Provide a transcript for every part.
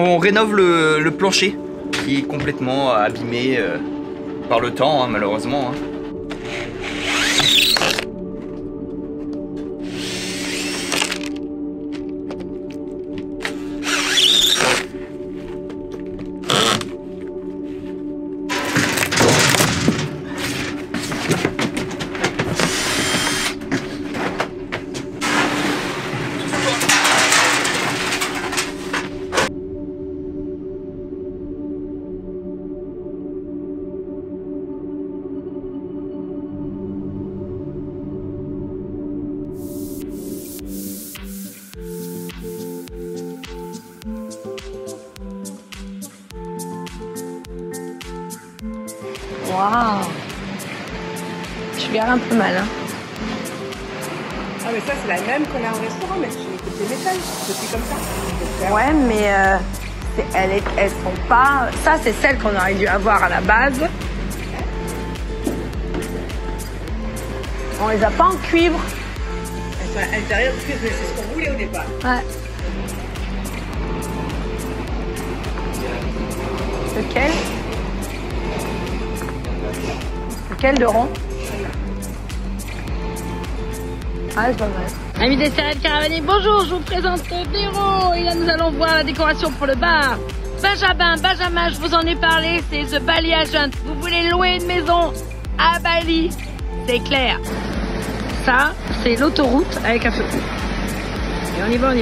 on rénove le plancher qui est complètement abîmé par le temps, hein, malheureusement. Hein. Waouh! Tu l'air un peu mal, hein? Ah mais ça c'est la même qu'on a au restaurant, mais c'est métal, c'est comme ça. Ouais, mais elles sont pas... Ça, c'est celle qu'on aurait dû avoir à la base. On les a pas en cuivre. Elles sont à l'intérieur cuivre, mais c'est ce qu'on voulait au départ. Ouais. Lequel? Lequel de rond? Ah, c'est pas mal. Amis des Céréales Caravaniers, bonjour, je vous présente Véro. Et là, nous allons voir la décoration pour le bar. Benjamin, je vous en ai parlé, c'est The Bali Agent. Vous voulez louer une maison à Bali, c'est clair. Ça, c'est l'autoroute avec un feu. Et on y va.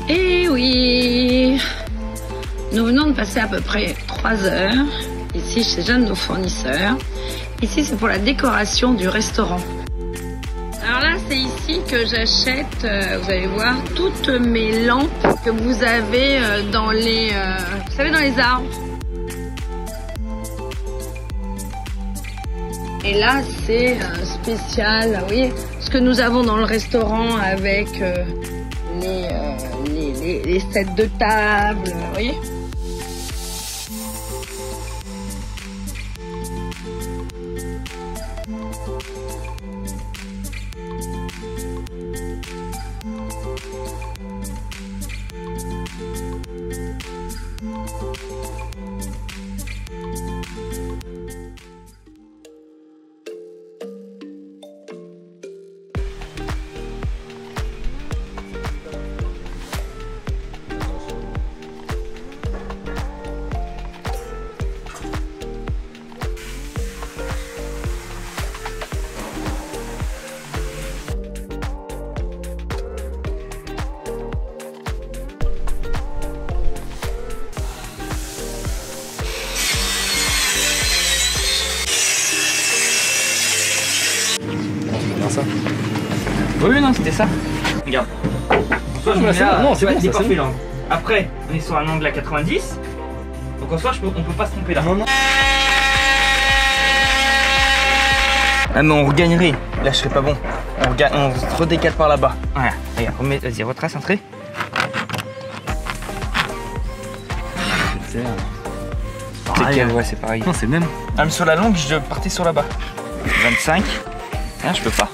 Et oui, nous venons de passer à peu près 3 heures ici chez un de nos fournisseurs. Ici, c'est pour la décoration du restaurant. Alors là, c'est ici que j'achète, vous allez voir, toutes mes lampes que vous avez dans les, vous savez, dans les arbres. Et là, c'est spécial, vous voyez, ce que nous avons dans le restaurant avec les sets de table, vous voyez. Ça. Oui, non, c'était ça. Regarde. Soit je me mets là, c'est bon, parfait là. Après, on est sur un angle à 90. Donc en soi, on peut pas se tromper là. Non. Ah mais on regagnerait. Là, je serais pas bon. On se redécale par là-bas. Voilà. Regarde, vas-y, retrace un trait. C'est pareil. Ouais, c'est pareil. Non, c'est même. Ah, mais sur la longue, je partais sur là-bas. 25. Ah, je peux pas.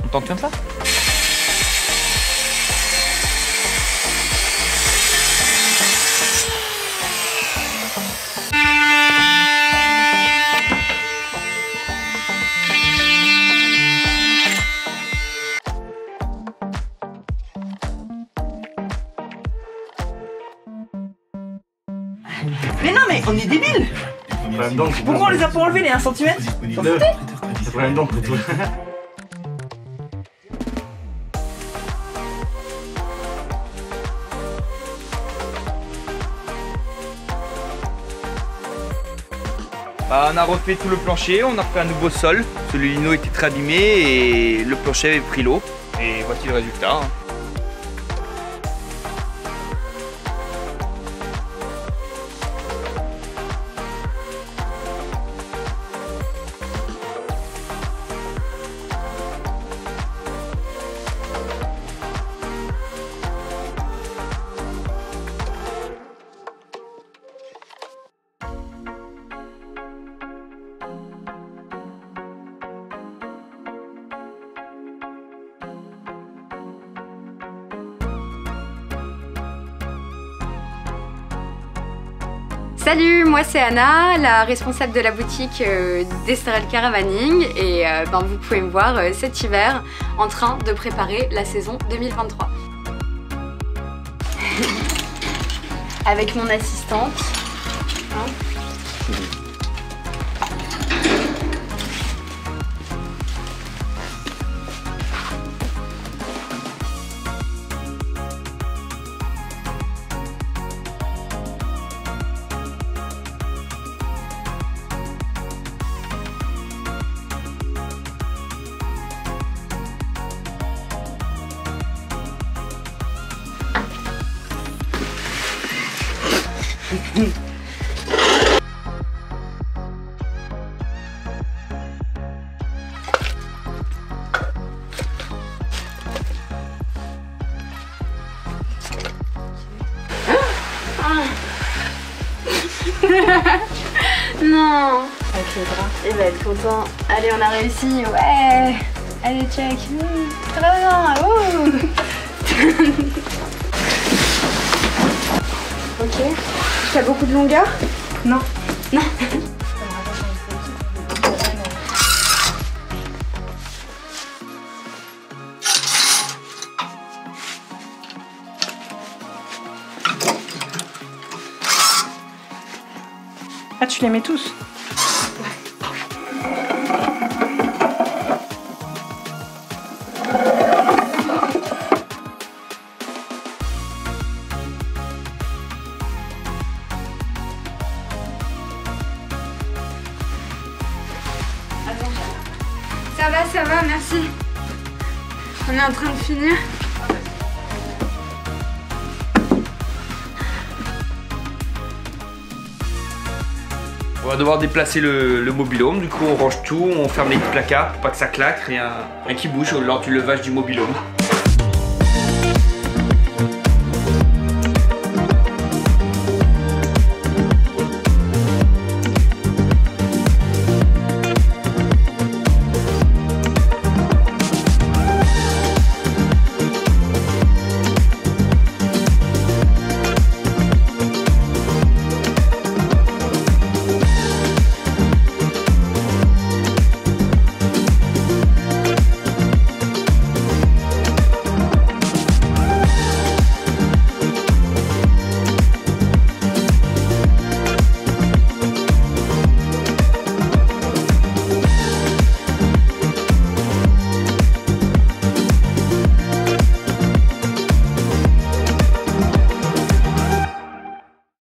On tente comme ça? Mais non, mais on est débiles! Pourquoi on les a pas enlevés les 1 cm? C'est problème d'encre et tout. On a refait tout le plancher, on a refait un nouveau sol. Le lino était très abîmé et le plancher avait pris l'eau. Et voici le résultat. Hein. Salut, moi c'est Anna, la responsable de la boutique d'Esterel Caravaning et vous pouvez me voir cet hiver en train de préparer la saison 2023. Avec mon assistante. Hein. Non. Avec les bras. Il va être content. Allez, on a réussi. Ouais. Allez, check. Très bien. Ok. Tu as beaucoup de longueur? Non. Non. Ah, tu les mets tous? Ça va, merci. On est en train de finir. On va devoir déplacer le mobil-home, du coup on range tout, on ferme les placards pour pas que ça claque, rien qui bouge lors du levage du mobil-home.